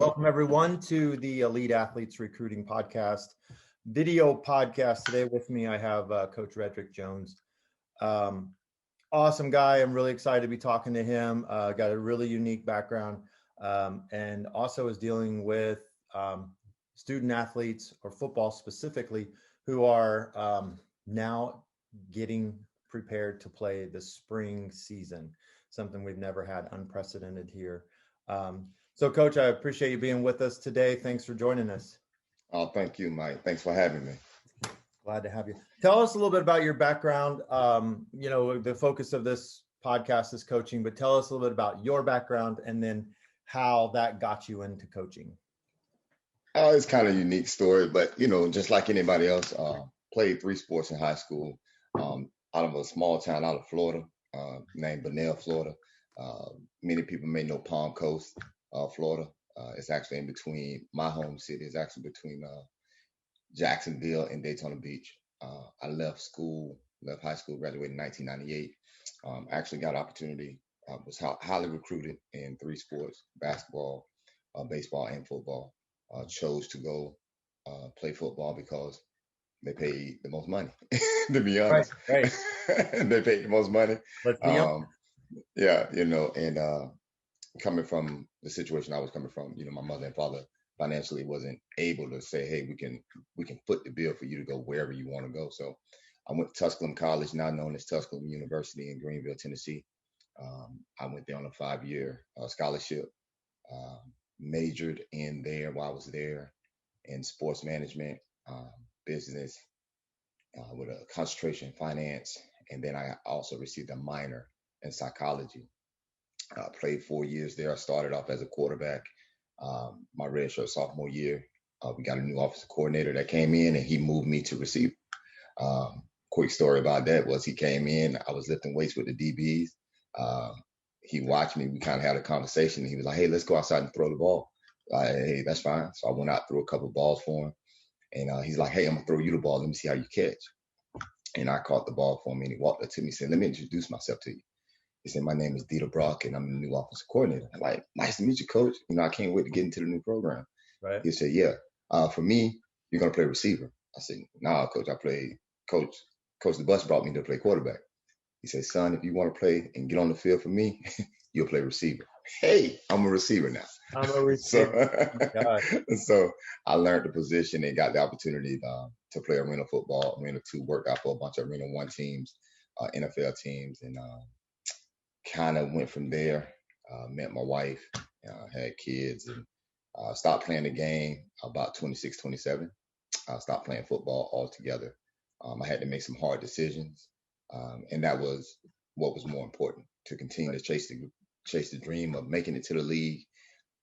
Welcome, everyone, to the Elite Athletes Recruiting Podcast, video podcast. Today with me, I have Coach Redrick Jones. Awesome guy. I'm really excited to be talking to him. Got a really unique background and also is dealing with student athletes, or football specifically, who are now getting prepared to play the spring season, something we've never had, unprecedented here. So, Coach, I appreciate you being with us today. Thanks for joining us. Oh, thank you, Mike. Thanks for having me. Glad to have you. Tell us a little bit about your background. The focus of this podcast is coaching, but tell us a little bit about your background and then how that got you into coaching. It's kind of a unique story, but, just like anybody else, played 3 sports in high school out of a small town out of Florida named Bunnell, Florida. Many people may know Palm Coast, Florida. It's actually in between my home city. It's actually between Jacksonville and Daytona Beach. I left high school, graduated in 1998. Actually got an opportunity, was highly recruited in 3 sports, basketball, baseball, and football. Chose to go play football because they paid the most money, to be honest. Right. They paid the most money. Let's be honest. Yeah, and coming from the situation I was coming from, my mother and father financially wasn't able to say, hey, we can foot the bill for you to go wherever you want to go. So I went to Tusculum College, now known as Tusculum University in Greenville, Tennessee. I went there on a 5-year scholarship, majored in there while I was there in sports management, business, with a concentration in finance. And then I also received a minor in psychology. Played 4 years there. I started off as a quarterback. My redshirt sophomore year, we got a new offensive coordinator that came in and he moved me to receiver. Quick story about that was he came in, I was lifting weights with the DBs. He watched me, we kind of had a conversation, and he was like, hey, let's go outside and throw the ball. Hey, that's fine. So I went out, threw a couple of balls for him. And he's like, hey, I'm going to throw you the ball. Let me see how you catch. And I caught the ball for him, and he walked up to me and said, let me introduce myself to you. He said, my name is Dieter Brock, and I'm the new offensive coordinator. I'm like, nice to meet you, coach. I can't wait to get into the new program. Right. He said, yeah, for me, you're going to play receiver. I said, nah, coach, Coach the bus brought me to play quarterback. He said, son, if you want to play and get on the field for me, you'll play receiver. Hey, I'm a receiver now. I'm a receiver. So I learned the position and got the opportunity to play arena football, Arena 2, worked out for a bunch of Arena 1 teams, NFL teams, and kind of went from there, met my wife, had kids, and stopped playing the game about 26, 27. I stopped playing football altogether. I had to make some hard decisions, and that was what was more important, to continue to chase the dream of making it to the league,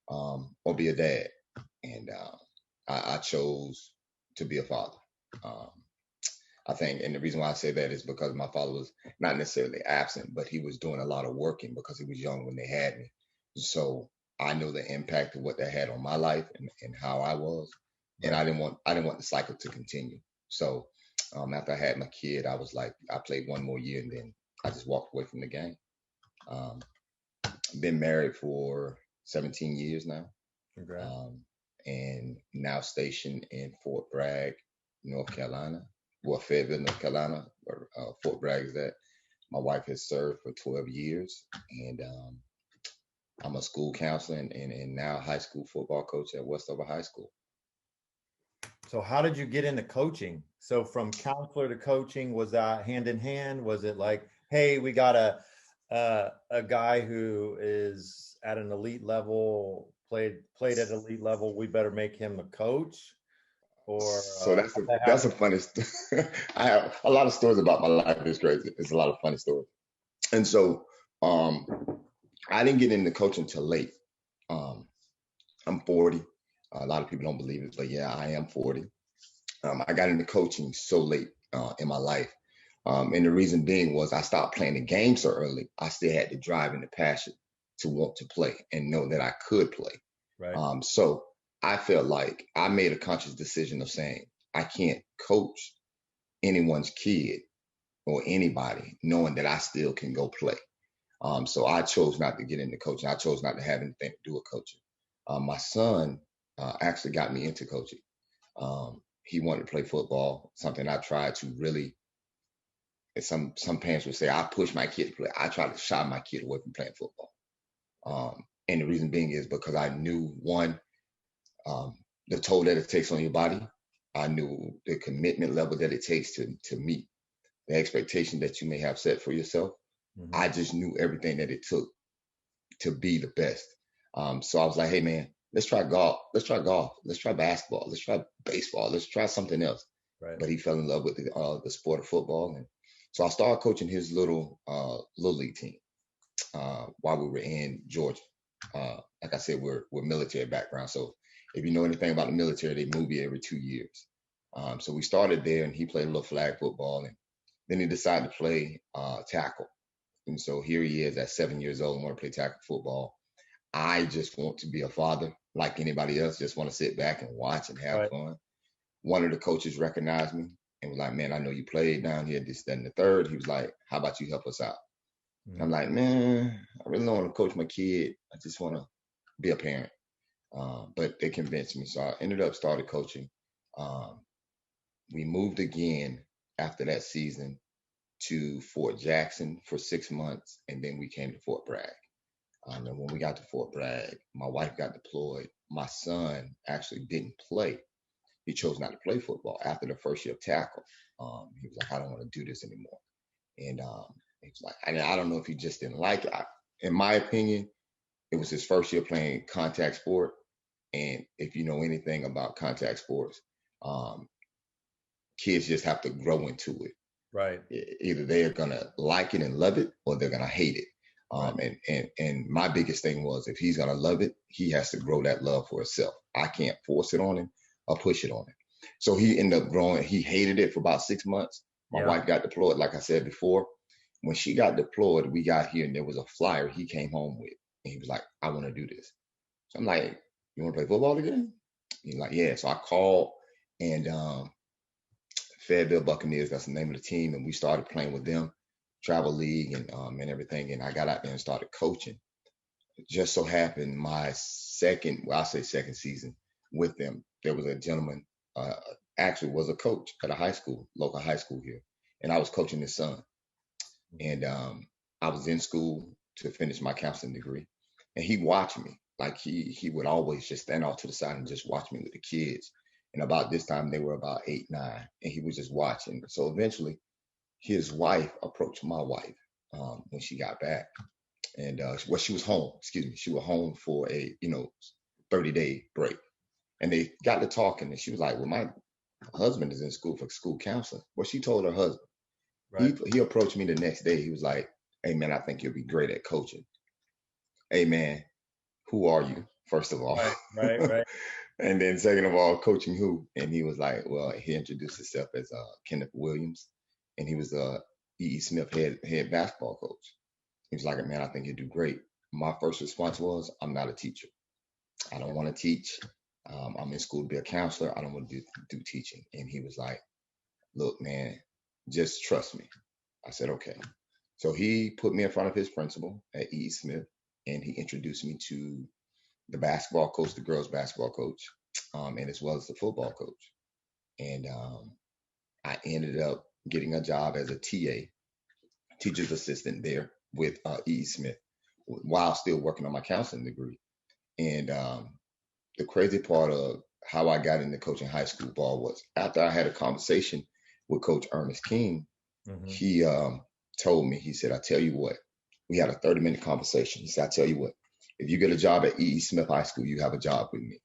or be a dad. And I chose to be a father. I think, and the reason why I say that is because my father was not necessarily absent, but he was doing a lot of working because he was young when they had me. So I know the impact of what that had on my life and how I was, and I didn't want the cycle to continue. So after I had my kid, I was like, I played 1 more year and then I just walked away from the game. Been married for 17 years now. Congrats. And now stationed in Fort Bragg, North Carolina. Well, Fayetteville, North Carolina, where Fort Bragg is at. My wife has served for 12 years, and I'm a school counselor and now high school football coach at Westover High School. So how did you get into coaching? So from counselor to coaching, was that hand in hand? Was it like, hey, we got a guy who is at an elite level, played at elite level, we better make him a coach? Or so that's a funny story. I have a lot of stories about my life. It's crazy. It's a lot of funny stories. And so I didn't get into coaching till late. I'm 40. A lot of people don't believe it, but yeah, I am 40. I got into coaching so late in my life. And the reason being was I stopped playing the game so early. I still had the drive and the passion to want to play and know that I could play. Right. So I felt like I made a conscious decision of saying, I can't coach anyone's kid or anybody knowing that I still can go play. So I chose not to get into coaching. I chose not to have anything to do with coaching. My son actually got me into coaching. He wanted to play football, something I tried to really. And some parents would say I push my kid to play. I try to shy my kid away from playing football. And the reason being is because I knew one, um, the toll that it takes on your body. I knew the commitment level that it takes to meet the expectation that you may have set for yourself. Hmm. I just knew everything that it took to be the best. So I was like, hey man, let's try golf. Let's try golf. Let's try basketball. Let's try baseball. Let's try something else. Right. But he fell in love with the sport of football, and so I started coaching his little league team while we were in Georgia. Like I said, we're military background, so if you know anything about the military, they move you every 2 years. So we started there, and he played a little flag football, and then he decided to play tackle. And so here he is at 7 years old and want to play tackle football. I just want to be a father like anybody else, just want to sit back and watch and have Right. fun. One of the coaches recognized me and was like, man, I know you played down here, this, that, and the third. He was like, how about you help us out? And I'm Hmm. like, man, I really don't want to coach my kid. I just want to be a parent. But they convinced me. So I ended up started coaching. Um, we moved again after that season to Fort Jackson for 6 months, and then we came to Fort Bragg. And when we got to Fort Bragg, my wife got deployed. My son actually didn't play. He chose not to play football after the first year of tackle. He was like, I don't want to do this anymore. And he was like, and I don't know if he just didn't like it. In my opinion, it was his first year playing contact sport. And if you know anything about contact sports, um, kids just have to grow into it. Right. Either they're gonna like it and love it, or they're gonna hate it. Right. And my biggest thing was if he's gonna love it, he has to grow that love for himself. I can't force it on him or push it on him. So he ended up growing. He hated it for about 6 months. My Yeah. wife got deployed, like I said before. When she got deployed, we got here and there was a flyer he came home with, and he was like, "I want to do this." So I'm like, "You want to play football again?" He's like, "Yeah." So I called and Fayetteville Buccaneers. That's the name of the team, and we started playing with them, travel league and everything. And I got out there and started coaching. It just so happened my second, well, I say second season with them, there was a gentleman, uh, actually was a coach at a high school, local high school here, and I was coaching his son. And I was in school to finish my counseling degree, and he watched me. Like he would always just stand off to the side and just watch me with the kids. And about this time they were about 8, 9, and he was just watching. So eventually, his wife approached my wife when she got back, and well, she was home. Excuse me, she was home for a 30-day break, and they got to talking, and she was like, "Well, my husband is in school for school counseling." Well, she told her husband. Right. He approached me the next day. He was like, "Hey man, I think you'll be great at coaching." Hey man, who are you? First of all, Right. Right. Right. and then second of all, coaching who? And he was like, well, he introduced himself as Kenneth Williams, and he was E. Smith head basketball coach. He was like, man, I think you do great. My first response was, I'm not a teacher. I don't want to teach. I'm in school to be a counselor. I don't want to do teaching. And he was like, look, man, just trust me. I said, okay. So he put me in front of his principal at E. Smith, and he introduced me to the basketball coach, the girls basketball coach, and as well as the football coach. And I ended up getting a job as a TA, teacher's assistant there with E. Smith, while still working on my counseling degree. And the crazy part of how I got into coaching high school ball was after I had a conversation with Coach Ernest King. Hmm. He told me, he said, I tell you what, we had a 30-minute conversation. He said, I tell you what, if you get a job at E. Smith High School, you have a job with me.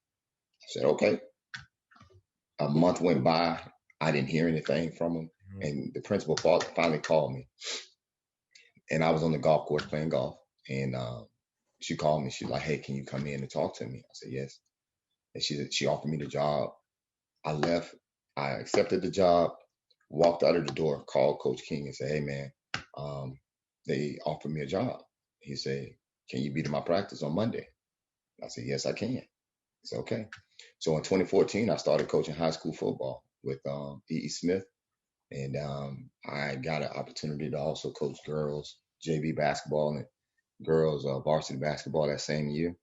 I said, okay. A month went by. I didn't hear anything from him. Hmm. And the principal finally called me. And I was on the golf course playing golf. And she called me. She's like, hey, can you come in and talk to me? I said, yes. And she offered me the job. I left. I accepted the job, walked out of the door, called Coach King and said, hey, man, um, they offered me a job. He said, can you be to my practice on Monday? I said, yes, I can. He said, okay. So in 2014, I started coaching high school football with E. Smith. And I got an opportunity to also coach girls JV basketball and girls varsity basketball that same year.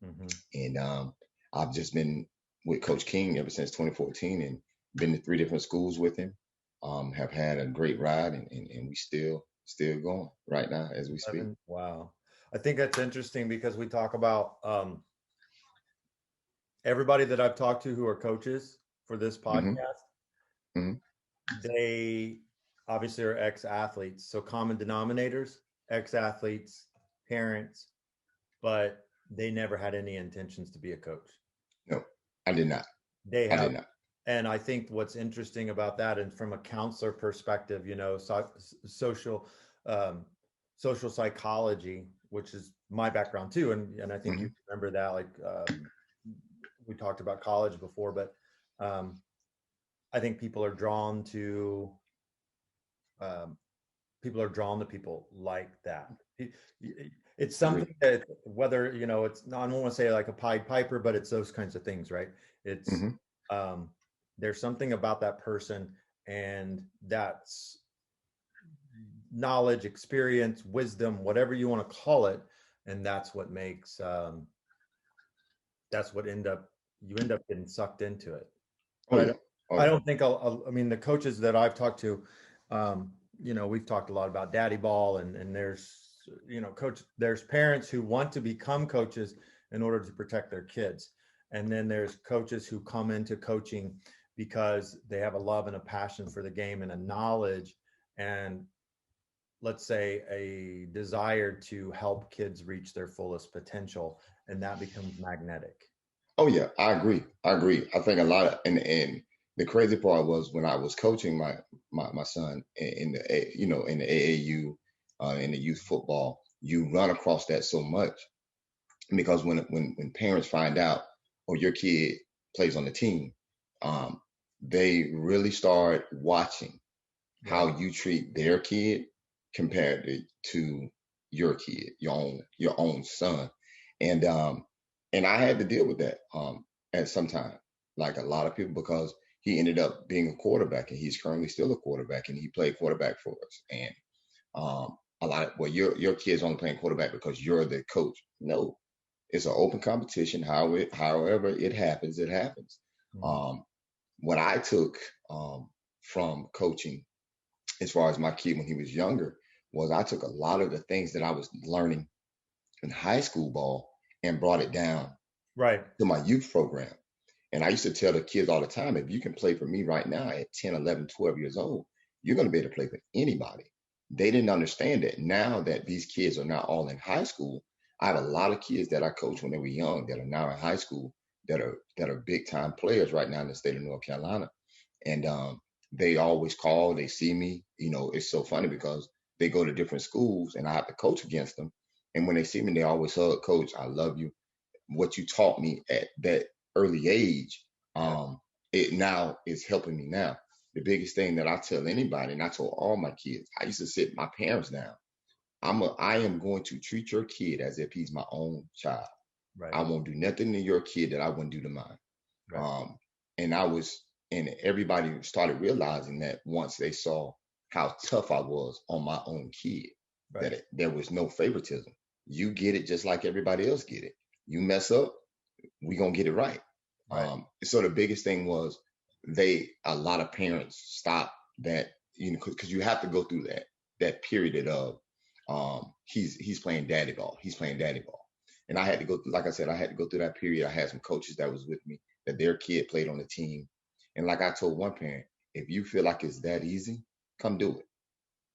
Hmm. And I've just been with Coach King ever since 2014 and been to 3 different schools with him. Have had a great ride, and we still going right now as we speak. 11. Wow. I think that's interesting because we talk about everybody that I've talked to who are coaches for this Hmm. podcast, Hmm. they obviously are ex-athletes. So common denominators, ex-athletes, parents, but they never had any intentions to be a coach. No, I did not. They I have. did not. And I think what's interesting about that, and from a counselor perspective, social, um, social psychology, which is my background too, and I think you Hmm. remember that. Like we talked about college before, but um, I think um, people are drawn to people like that. It's Agree. something that whether it's not, I don't want to say like a Pied Piper, but it's those kinds of things, right? It's Hmm. um, there's something about that person, and that's knowledge, experience, wisdom, whatever you want to call it, and that's what you end up getting sucked into it. Oh But yeah. Oh I yeah. don't think I mean, the coaches that I've talked to, we've talked a lot about daddy ball, and there's parents who want to become coaches in order to protect their kids, and then there's coaches who come into coaching because they have a love and a passion for the game and a knowledge and, let's say, a desire to help kids reach their fullest potential, and that becomes magnetic. Oh yeah. I agree. I agree. I think a lot of and the crazy part was when I was coaching my son in the in the AAU in the youth football, you run across that so much because when parents find out, or your kid plays on the team, um, they really start watching Right. how you treat their kid compared to your kid, your own son, and I had to deal with that at some time, like a lot of people, because he ended up being a quarterback, and he's currently still a quarterback, and he played quarterback for us, and a lot of, well, your kid's only playing quarterback because you're the coach. No, it's an open competition. However it happens, it happens. Mhm. Um, what I took from coaching, as far as my kid when he was younger, was I took a lot of the things that I was learning in high school ball and brought it down Right. to my youth program. And I used to tell the kids all the time, if you can play for me right now at 10, 11, 12 years old, you're going to be able to play for anybody. They didn't understand that. Now that these kids are now all in high school, I have a lot of kids that I coached when they were young that are now in high school that are big time players right now in the state of North Carolina. And they always call, they see me. It's so funny because they go to different schools and I have to coach against them. And when they see me, they always hug, Coach, I love you. What you taught me at that early age, Yeah. it now is helping me now. The biggest thing that I tell anybody, and I told all my kids, I used to sit my parents down. I am going to treat your kid as if he's my own child. Right. I won't do nothing to your kid that I wouldn't do to mine. Right. Um, and I was, and everybody started realizing that once they saw how tough I was on my own kid, Right. that there was no favoritism. You get it just like everybody else get it. You mess up, we gonna get it right. Right. So the biggest thing was a lot of parents stop that, because you have to go through that period of he's playing daddy ball, he's playing daddy ball, and I had to go through, like I said, I had to go through that period. I had some coaches that was with me that their kid played on the team, and like I told one parent, if you feel like it's that easy, come do it,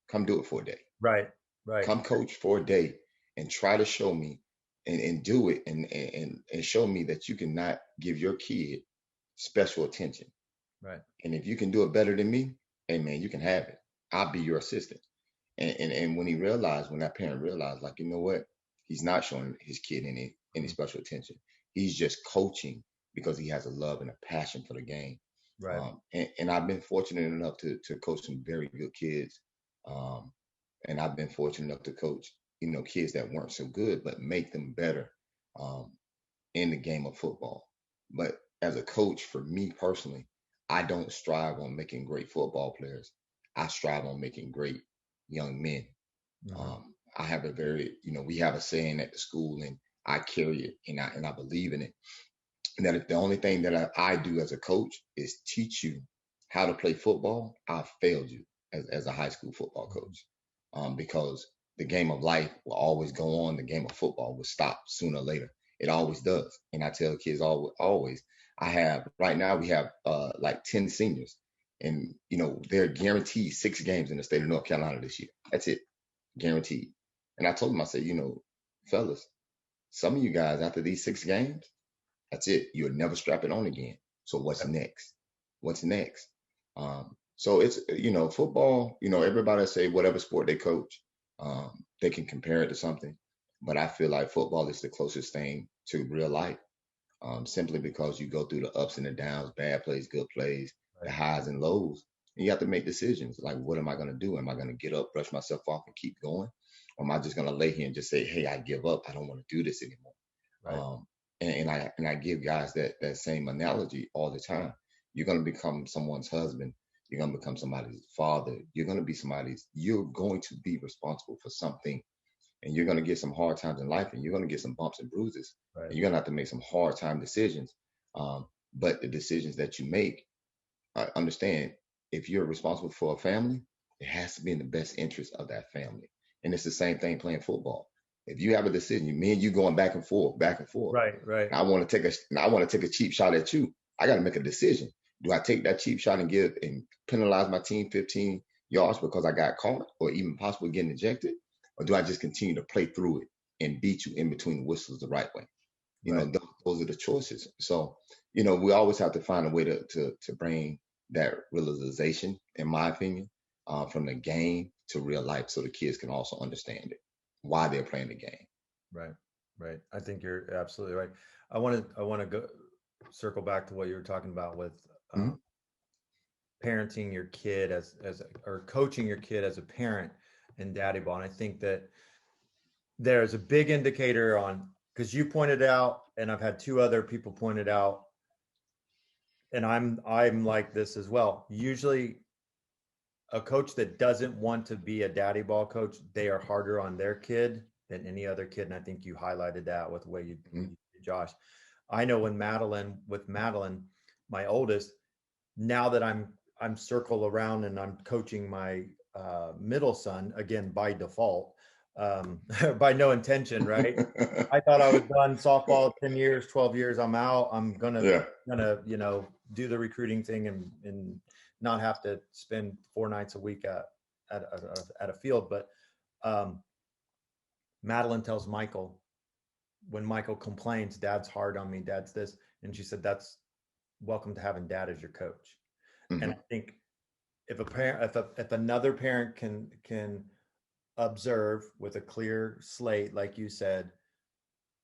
come do it for a day, Right. Right. come coach for a day and try to show me and do it and show me that you cannot give your kid special attention. Right. And if you can do it better than me, hey man, you can have it. I'll be your assistant. And when that parent realized, like, you know what, he's not showing his kid any Mhm. special attention. He's just coaching because he has a love and a passion for the game. Right. And I've been fortunate enough to coach some very good kids. Um, and I've been fortunate enough to coach, kids that weren't so good, but make them better um, in the game of football. But as a coach, for me personally, I don't strive on making great football players. I strive on making great young men. Hmm. I have a very, we have a saying at the school, and I carry it and I believe in it. And that if the only thing that I do as a coach is teach you how to play football, I failed you as a high school football coach. Because the game of life will always go on. The game of football will stop sooner or later. It always does. And I tell kids always, I have, right now we have like 10 seniors, and they're guaranteed 6 games in the state of North Carolina this year. That's it, guaranteed. And I told them, I said, fellas, some of you guys after these 6 games, that's it. You'll never strap it on again. So what's next? What's next? So it's, football, everybody say whatever sport they coach, they can compare it to something. But I feel like football is the closest thing to real life, simply because you go through the ups and the downs, bad plays, good plays, the highs and lows. And you have to make decisions like, what am I going to do? Am I going to get up, brush myself off and keep going? Or am I just going to lay here and just say, hey, I give up. I don't want to do this anymore. Right. And I give guys that same analogy all the time. You're going to become someone's husband. You're going to become somebody's father. You're going to be responsible for something, and you're going to get some hard times in life, and you're going to get some bumps and bruises, Right. and you're going to have to make some hard time decisions. But the decisions that you make, I understand, if you're responsible for a family, it has to be in the best interest of that family. And it's the same thing playing football. If you have a decision, me and you going back and forth, Right. and I want to take a cheap shot at you, I got to make a decision. Do I take that cheap shot and penalize my team 15 yards because I got caught, or even possibly getting ejected? Or do I just continue to play through it and beat you in between the whistles the right way? Right. Those are the choices. So, we always have to find a way to bring that realization, in my opinion, from the game to real life, so the kids can also understand it, why they're playing the game. Right. Right. I think you're absolutely right. I want to go circle back to what you were talking about with Mm-hmm. parenting your kid or coaching your kid as a parent in daddy ball. And I think that there's a big indicator on, because you pointed out, and I've had 2 other people point it out, and I'm like this as well. Usually a coach that doesn't want to be a daddy ball coach, they are harder on their kid than any other kid. And I think you highlighted that with the way you did, Josh. I know with Madeline, my oldest, now that I'm circle around and I'm coaching my middle son, again by default, by no intention, right? I thought I was done softball, 10 years, 12 years, I'm out. I'm gonna do the recruiting thing and not have to spend 4 nights a week at a field. But Madeline tells Michael, when Michael complains, Dad's hard on me, Dad's this, and she said, that's welcome to having Dad as your coach. Mm-hmm. And I think if a parent, if another parent can observe with a clear slate, like you said,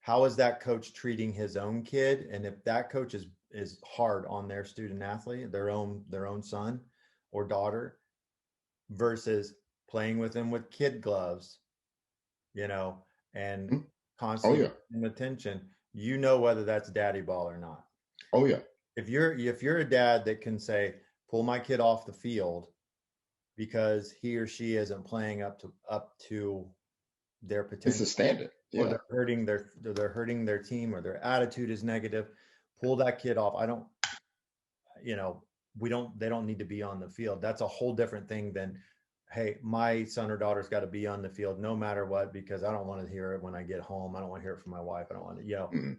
how is that coach treating his own kid? And if that coach is hard on their student athlete, their own son or daughter, versus playing with them with kid gloves, and constantly giving attention, whether that's daddy ball or not. Oh yeah. If you're a dad that can say, pull my kid off the field because he or she isn't playing up to their potential, it's a standard. Yeah. or they're hurting their team, or their attitude is negative, pull that kid off. They don't need to be on the field. That's a whole different thing than, hey, my son or daughter's got to be on the field no matter what, because I don't want to hear it when I get home. I don't want to hear it from my wife. I don't want to, Mm-hmm.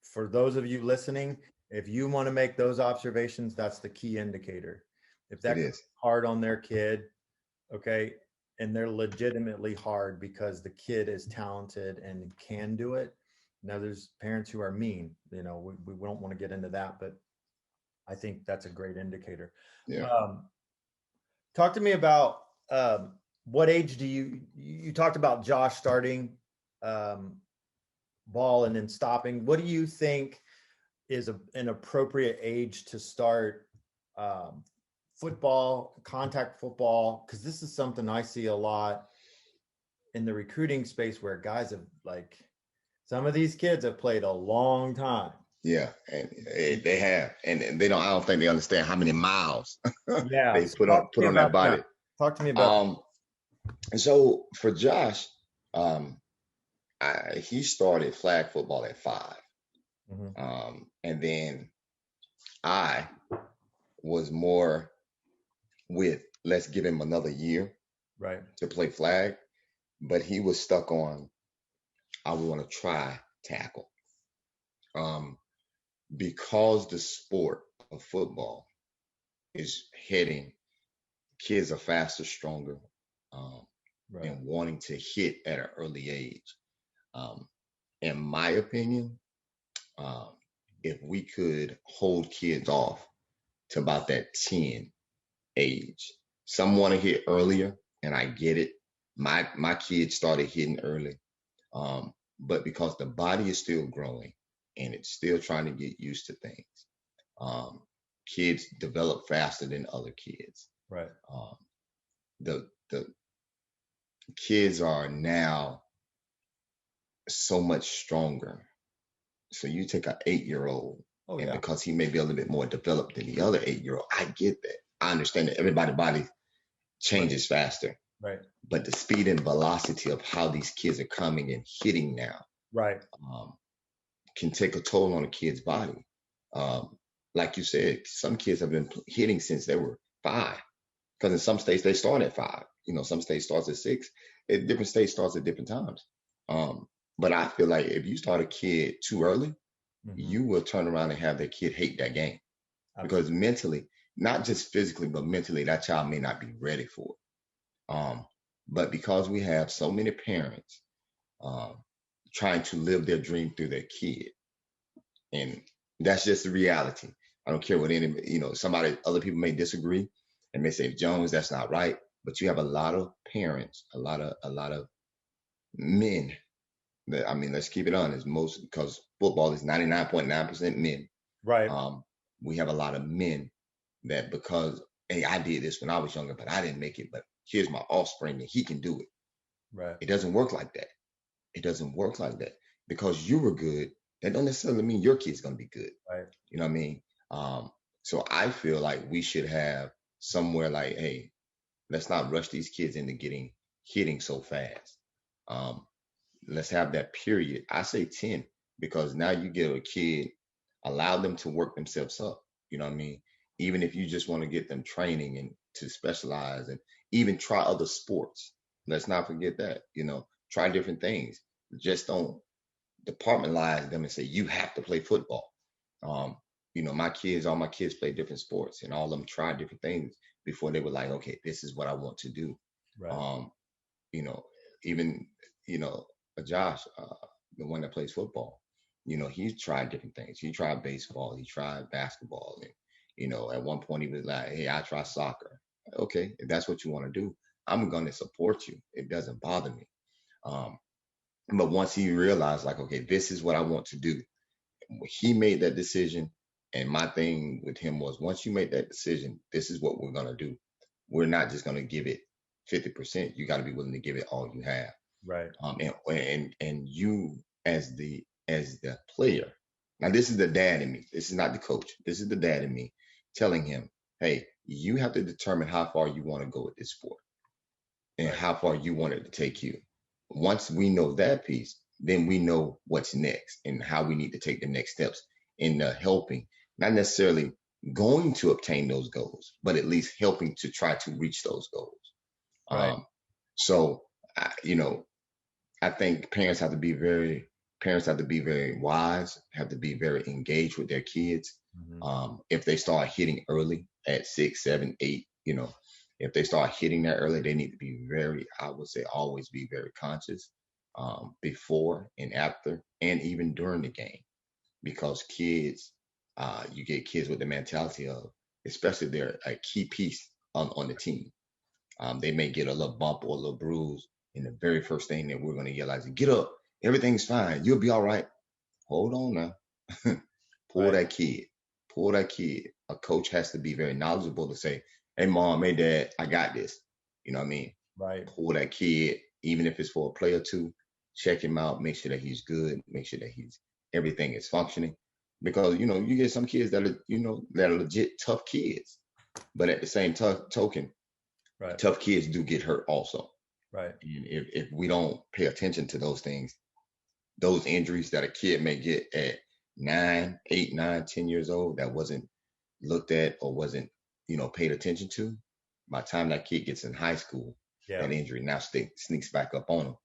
For those of you listening, if you want to make those observations, that's the key indicator. If that is hard on their kid, okay, and they're legitimately hard because the kid is talented and can do it. Now, there's parents who are mean. We don't want to get into that, but I think that's a great indicator. Yeah. Talk to me about what age do you talked about Josh starting ball and then stopping. What do you think is an appropriate age to start football, contact football? Because this is something I see a lot in the recruiting space, where guys have, like, some of these kids have played a long time. Yeah, and they have, and they don't. I don't think they understand how many miles they put on that body. Talk to me about and so for Josh, he started flag football at 5. Hmm. And then I was more with let's give him another year Right. to play flag, but he was stuck on I want to try tackle. Um, because the sport of football is heading, kids are faster, stronger, um, Right. and wanting to hit at an early age. Um, in my opinion, um, if we could hold kids off to about that 10 age, some want to hit earlier, and I get it. My kids started hitting early, but because the body is still growing and it's still trying to get used to things, um, kids develop faster than other kids. Right. Um, the kids are now so much stronger. So you take an 8-year old, Oh and yeah. because he may be a little bit more developed than the other 8-year old, I get that. I understand that everybody's body Right. changes faster, Right. but the speed and velocity of how these kids are coming and hitting now, Right. um, can take a toll on a kid's body. Um, like you said, some kids have been hitting since they were 5, because in some states they start at 5. Some states starts at 6. Different states starts at different times. Um, but I feel like if you start a kid too early, Hmm. you will turn around and have that kid hate that game because Absolutely. mentally, not just physically, but mentally, that child may not be ready for it. But because we have so many parents um, trying to live their dream through their kid, and that's just the reality. I don't care what other people may disagree and may say, Jones, that's not right. But you have a lot of parents, a lot of men. I mean, let's keep it honest. Most because football is 99.9% men. Right. Um, we have a lot of men that because hey, I did this when I was younger, but I didn't make it. But here's my offspring, and he can do it. Right. It doesn't work like that. It doesn't work like that because you were good. That don't necessarily mean your kid's gonna be good. Right. You know what I mean? Um, so I feel like we should have somewhere like, hey, let's not rush these kids into getting hitting so fast. Um, let's have that period. I say 10 because now you get a kid, allow them to work themselves up. You know what I mean? Even if you just want to get them training and to specialize and even try other sports. Let's not forget that, try different things. Just don't departmentalize them and say, you have to play football. Um, all my kids play different sports and all of them try different things before they were like, okay, this is what I want to do. Right. Um, you know, even you know, Josh, the one that plays football, he tried different things. He tried baseball, he tried basketball, and at one point he was like, "Hey, I try soccer." Okay, if that's what you want to do, I'm gonna support you. It doesn't bother me. Um, but once he realized, like, okay, this is what I want to do, he made that decision. And my thing with him was, once you make that decision, this is what we're gonna do. We're not just gonna give it 50%. You got to be willing to give it all you have. Right. And you as the player. Now this is the dad in me. This is not the coach. This is the dad in me telling him, hey, you have to determine how far you want to go with this sport and Right. how far you want it to take you. Once we know that piece, then we know what's next and how we need to take the next steps in helping, not necessarily going to obtain those goals, but at least helping to try to reach those goals. Right. Um, so, I think parents have to be very wise, have to be very engaged with their kids. Hmm. If they start hitting early at 6, 7, 8, if they start hitting that early, they need to be very, I would say, always be very conscious before and after, and even during the game, because you get kids with the mentality of, especially if they're a key piece on the team. They may get a little bump or a little bruise, and the very first thing that we're going to yell out is, "Get up! Everything's fine. You'll be all right." Hold on now. Pull Right. that kid. Pull that kid. A coach has to be very knowledgeable to say, "Hey, mom, hey, dad, I got this." You know what I mean? Right. Pull that kid, even if it's for a play or two. Check him out. Make sure that he's good. Make sure that everything is functioning. Because you get some kids that are legit tough kids, but at the same token, Right. tough kids do get hurt also. Right. And if we don't pay attention to those things, those injuries that a kid may get at 9, 8, 9, 10 years old that wasn't looked at or wasn't, paid attention to, by the time that kid gets in high school, Yeah. that injury now sneaks back up on him.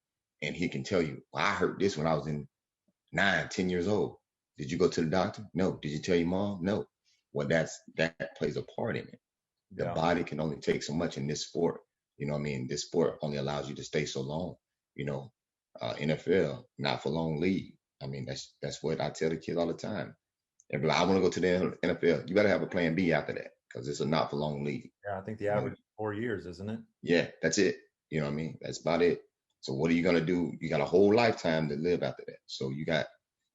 And he can tell you, well, I hurt this when I was in 9, 10 years old. Did you go to the doctor? No. Did you tell your mom? No. Well, that plays a part in it. The Yeah. body can only take so much in this sport. You know what I mean? This sport only allows you to stay so long. You know, NFL, not for long league. I mean, that's what I tell the kids all the time. They're like, I want to go to the NFL. You better have a plan B after that because it's a not for long league. Yeah. I think the You know, average is 4 years, isn't it? yeah, that's it. You know what I mean? That's about it. So what are you gonna do? You got a whole lifetime to live after that. So you got,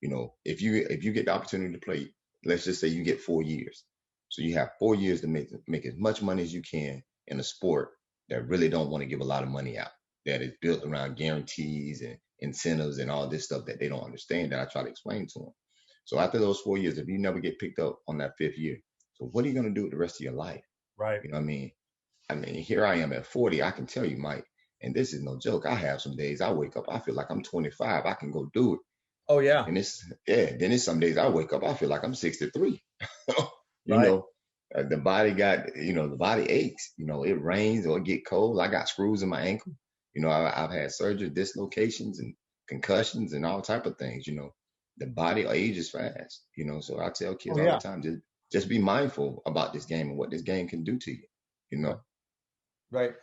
if you get the opportunity to play, let's just say you get 4 years. So you have 4 years to make as much money as you can in a sport that really don't want to give a lot of money out. That is built around guarantees and incentives and all this stuff that they don't understand that I try to explain to them. So after those 4 years, if you never get picked up on that fifth year, so what are you gonna do with the rest of your life? Right. You know what I mean? I mean, here I am at 40. I can tell you, Mike, and this is no joke. I have some days I wake up, I feel like I'm 25. I can go do it. Oh yeah. And then it's some days I wake up, I feel like I'm 63. you Right. know, the body the body aches. It rains or it get cold. I got screws in my ankle. I've had surgery, dislocations, and concussions, and all type of things. The body ages fast. So I tell Oh kids all the yeah. time, just be mindful about this game and what this game can do to you. You Right. know. Right.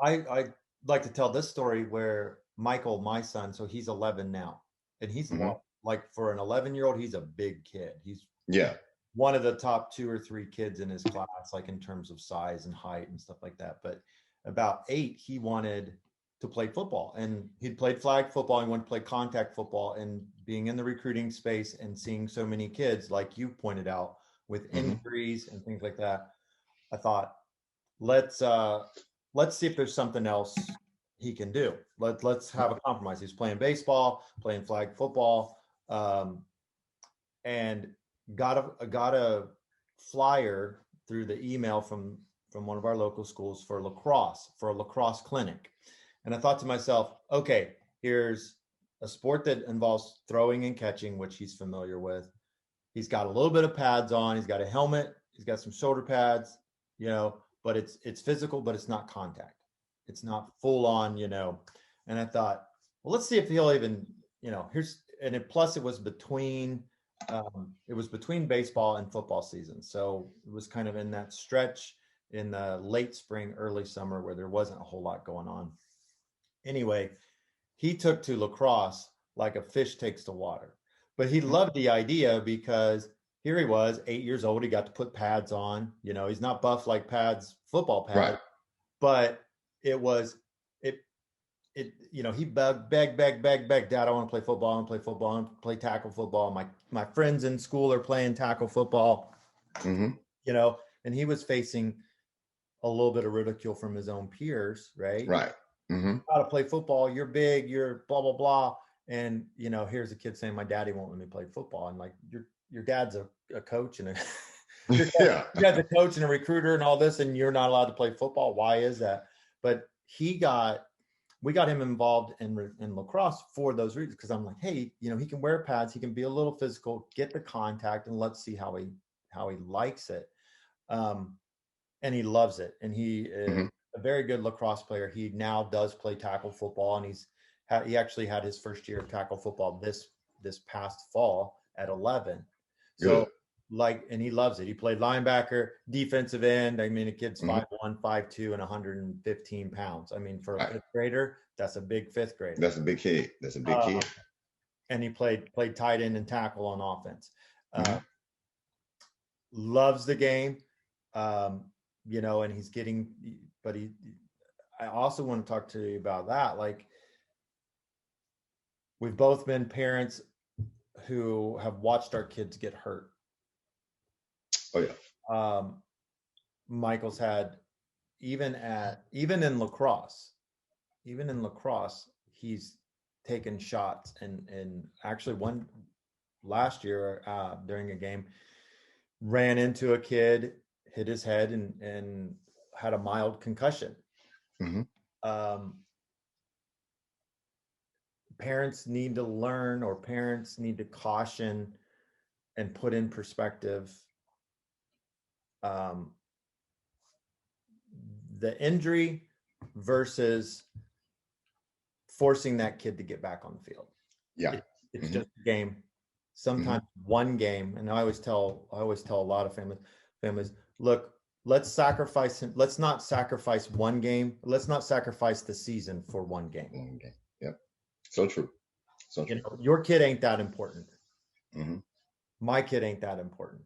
I like to tell this story where Michael, my son, so he's 11 now, and he's Hmm. like for an 11-year-old, he's a big kid. He's Yeah. one of the top two or three kids in his class, like in terms of size and height and stuff like that. But about 8, he wanted to play football, and he'd played flag football. He wanted to play contact football, and being in the recruiting space and seeing so many kids, like you pointed out, with Hmm. injuries and things like that, I thought, let's uh let's see if there's something else he can do. Let's have a compromise. He's playing baseball, playing flag football, um, and got a flyer through the email from one of our local schools for a lacrosse clinic. And I thought to myself, okay, here's a sport that involves throwing and catching, which he's familiar with. He's got a little bit of pads on. He's got a helmet. He's got some shoulder pads, but it's physical, but it's not contact. It's not full on. And I thought, well, let's see if he'll even, plus it was between baseball and football season. So it was kind of in that stretch in the late spring, early summer where there wasn't a whole lot going on. Anyway, he took to lacrosse like a fish takes to water. But he loved the idea because here he was, 8 years old. He got to put pads on. He's not buff like pads, football Right. pads, but it was he begged, Dad, I want to play football. I want to play football. I want to play tackle football. My friends in school are playing tackle football, Hmm. and he was facing a little bit of ridicule from his own peers, right? Right. Hmm. How to play football, you're big, you're blah blah blah. And here's a kid saying, my daddy won't let me play football. And like your dad's a coach and your Yeah. dad's a coach and a recruiter and all this, and you're not allowed to play football. Why is that? But we got him involved in lacrosse for those reasons, because I'm like, hey, he can wear pads, he can be a little physical, get the contact, and let's see how he likes it. And he loves it, and he is Hmm. a very good lacrosse player. He now does play tackle football, and he actually had his first year of tackle football this past fall at 11. So Good. and he loves it. He played linebacker, defensive end. I mean, a kid's Hmm. 5'1", 5'2", and 115 pounds. I mean, for a Right. fifth grader, that's a big fifth grader. That's a big kid. That's a big Uh, kid. and he played tight end and tackle on offense. Hmm. Uh, Loves the game. And he's getting, but I also want to talk to you about that. Like, we've both been parents who have watched our kids get hurt. Oh yeah. Michael's had, even in lacrosse, he's taken shots, and actually one last year during a game, ran into a kid, hit his head, and had a mild concussion. Hmm. Um, parents need to learn, or parents need to caution and put in perspective um, the injury versus forcing that kid to get back on the field. Yeah. It's Hmm. just a game. Sometimes one game, and I always tell a lot of families, look, let's sacrifice him. Let's not sacrifice one game. Let's not sacrifice the season for one game. One game. Yep. So true. So You true. know, your kid ain't that important. Hmm. My kid ain't that important.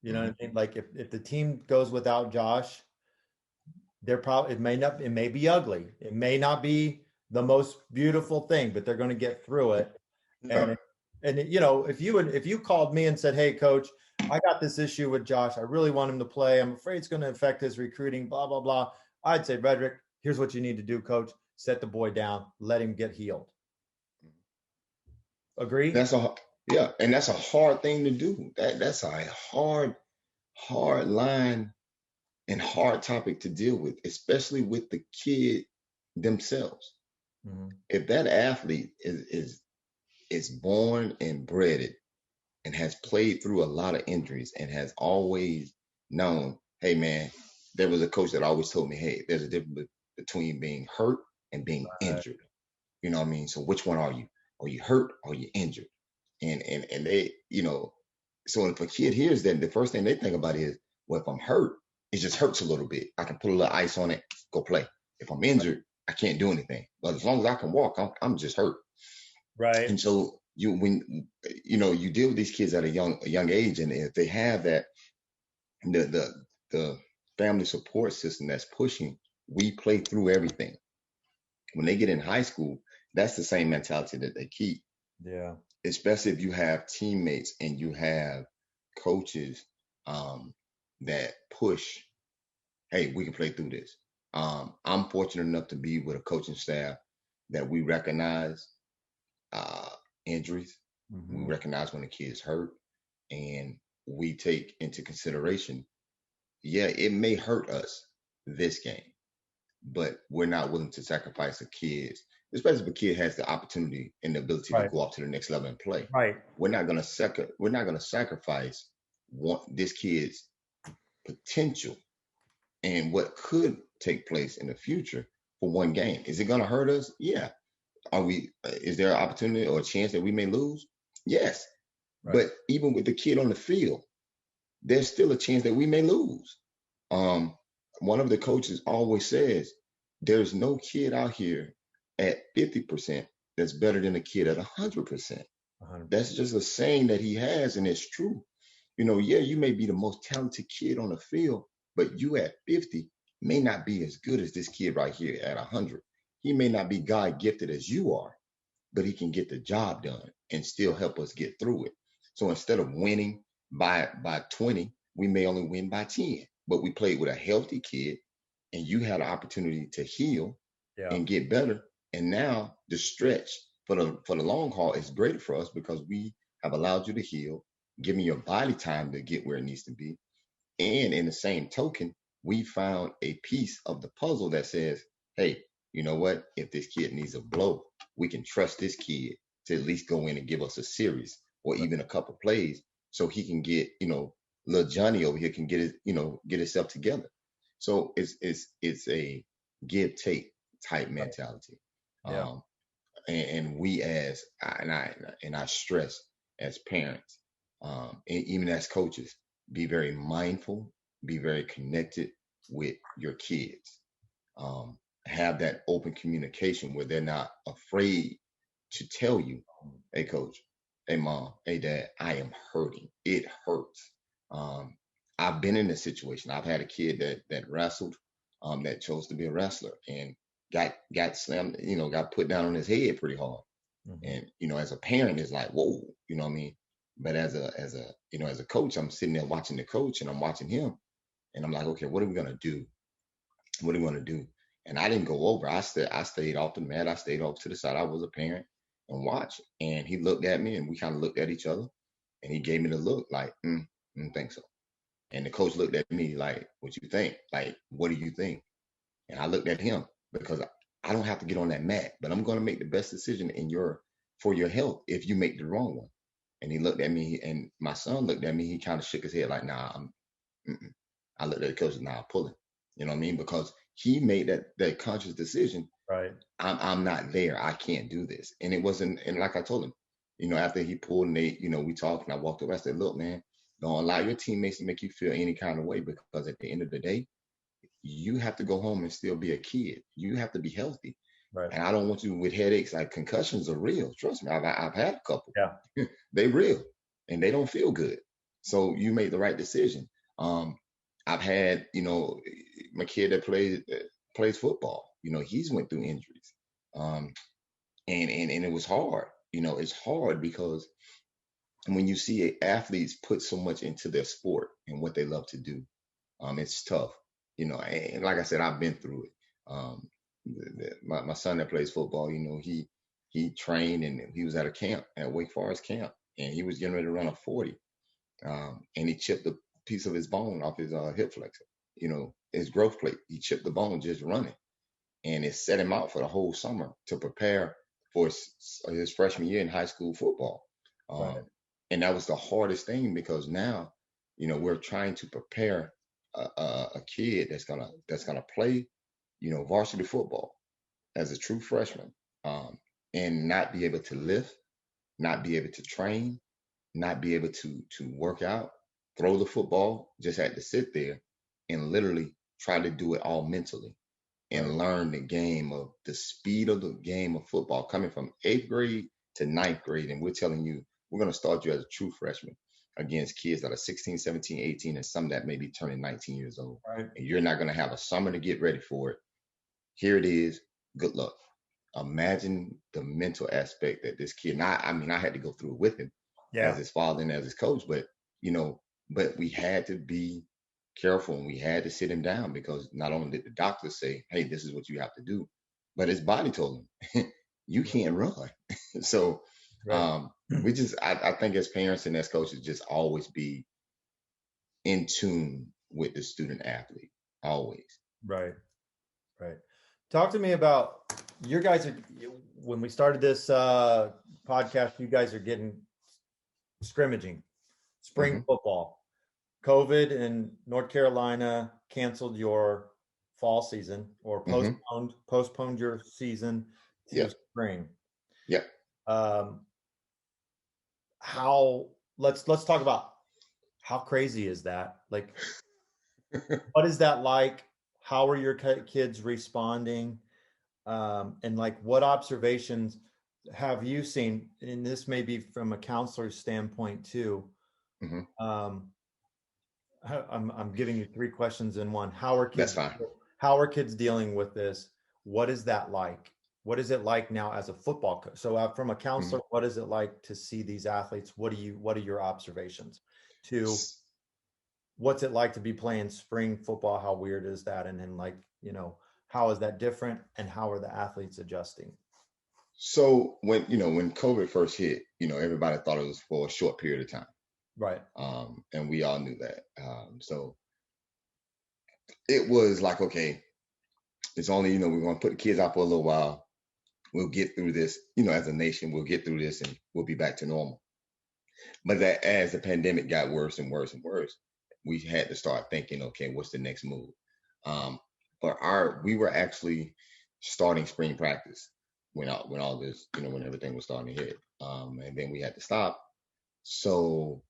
You know Hmm. what I mean? Like if the team goes without Josh, they're probably it may be ugly. It may not be the most beautiful thing, but they're going to get through it. Yeah. And you know, if you called me and said, "Hey, coach, I got this issue with Josh. I really want him to play. I'm afraid it's going to affect his recruiting, blah, blah, blah." I'd say, Redrick, here's what you need to do, coach. Set the boy down, let him get healed. Agree? That's a yeah, and that's a hard thing to do. That's a hard line and hard topic to deal with, especially with the kid themselves. Mm-hmm. If that athlete is born and bred it and has played through a lot of injuries and has always known, hey man, there was a coach that always told me, hey, there's a difference between being hurt and being injured. You know what I mean? So which one are you? Are you hurt or are you injured? And they, so if a kid hears that, the first thing they think about is, well, if I'm hurt, it just hurts a little bit. I can put a little ice on it, go play. If I'm injured, I can't do anything. But as long as I can walk, I'm just hurt. Right. And so you deal with these kids at a young age, and if they have that the family support system that's pushing, we play through everything. When they get in high school, that's the same mentality that they keep, Yeah. especially if you have teammates and you have coaches um, that push, hey, we can play through this. I'm fortunate enough to be with a coaching staff that we recognize uh, injuries, we Mm-hmm. recognize when a kid's hurt, and we take into consideration, yeah, it may hurt us this game, but we're not willing to sacrifice a kid's, especially if a kid has the opportunity and the ability to Right. go up to the next level and play. Right. We're not gonna sacrifice this kid's potential and what could take place in the future for one game. Is it gonna hurt us? Yeah. Are we? Is there an opportunity or a chance that we may lose? Yes. Right. But even with the kid on the field, there's still a chance that we may lose. Um, One of the coaches always says, there's no kid out here at 50% that's better than a kid at 100%. That's 100%. just a saying that he has, and it's true. Yeah, you may be the most talented kid on the field, but you at 50 may not be as good as this kid right here at 100. He may not be God gifted as you are, but he can get the job done and still help us get through it. So instead of winning by 20, we may only win by 10. But we played with a healthy kid, and you had an opportunity to heal Yeah. and get better. And now the stretch for the long haul is greater for us because we have allowed you to heal, giving your body time to get where it needs to be. And in the same token, we found a piece of the puzzle that says, hey, you know what? If this kid needs a blow, we can trust this kid to at least go in and give us a series or Right. even a couple plays so he can get, little Johnny over here can get himself together. So it's a give take type Right. mentality. Yeah. Um, and we and I stress as parents, and even as coaches, be very mindful, be very connected with your kids. Have that open communication where they're not afraid to tell you, hey coach, hey mom, hey dad, I am hurting. It hurts. um, I've been in this situation. I've had a kid that wrestled, that chose to be a wrestler and got slammed, got put down on his head pretty hard. Mm-hmm. And as a parent, it's like, whoa, you know what I mean? But as a coach, I'm sitting there watching the coach and I'm watching him, and I'm like, okay, what are we gonna do? What do we want to do? And I didn't go over. I stayed off the mat. I stayed off to the side. I was a parent and watched. And he looked at me, and we kind of looked at each other, and he gave me the look like, think so. And the coach looked at me like, what you think? Like, what do you think? And I looked at him because I don't have to get on that mat, but I'm going to make the best decision in your for your health if you make the wrong one. And he looked at me, and my son looked at me. He kind of shook his head like, nah, mm-mm. I looked at the coach, nah, I'm pulling. You know what I mean? Because he made that conscious decision. Right. I'm not there. I can't do this. And it wasn't, and like I told him, after he pulled and we talked and I walked away, I said, look, man, don't allow your teammates to make you feel any kind of way, because at the end of the day, you have to go home and still be a kid. You have to be healthy. Right. And I don't want you with headaches. Like, concussions are real. Trust me, I've had a couple. Yeah. They real, and they don't feel good. So you made the right decision. I've had, my kid that plays football. He's went through injuries, and it was hard. It's hard because when you see athletes put so much into their sport and what they love to do, it's tough. And like I said, I've been through it. My son that plays football, he trained, and he was at a camp, at Wake Forest camp, and he was getting ready to run a 40, and he chipped a piece of his bone off his hip flexor, his growth plate. He chipped the bone just running, and it set him out for the whole summer to prepare for his freshman year in high school football. Right. And that was the hardest thing, because now, we're trying to prepare a kid that's gonna play, varsity football as a true freshman, and not be able to lift, not be able to train, not be able to work out, throw the football, just had to sit there and literally try to do it all mentally and learn the speed of the game of football, coming from 8th grade to 9th grade. And we're telling you, we're going to start you as a true freshman against kids that are 16, 17, 18, and some that may be turning 19 years old. Right. And you're not going to have a summer to get ready for it. Here it is. Good luck. Imagine the mental aspect that this kid, and I had to go through it with him as his father and as his coach, but we had to be careful, and we had to sit him down, because not only did the doctors say, hey, this is what you have to do, but his body told him, you can't run. So Right. I think as parents and as coaches, just always be in tune with the student athlete, always. Right. Right. Talk to me about when we started this podcast, you guys are getting scrimmaging, spring football. COVID in North Carolina canceled your fall season, or postponed your season to spring. Yep. Let's talk about how crazy is that? Like, what is that like? How are your kids responding? And like, what observations have you seen? And this may be from a counselor's standpoint too. I'm giving you 3 questions in one. How are kids? That's fine. How are kids dealing with this? What is that like? What is it like now as a football coach? So from a counselor, what is it like to see these athletes? What are your observations? To what's it like to be playing spring football? How weird is that? And then how is that different? And how are the athletes adjusting? So when COVID first hit, everybody thought it was for a short period of time. Right. And we all knew that. So it was like, okay, it's only, we're going to put the kids out for a little while. We'll get through this, as a nation, we'll get through this and we'll be back to normal. But that as the pandemic got worse and worse and worse, we had to start thinking, okay, what's the next move? But we were actually starting spring practice when all this, when everything was starting to hit. And then we had to stop. So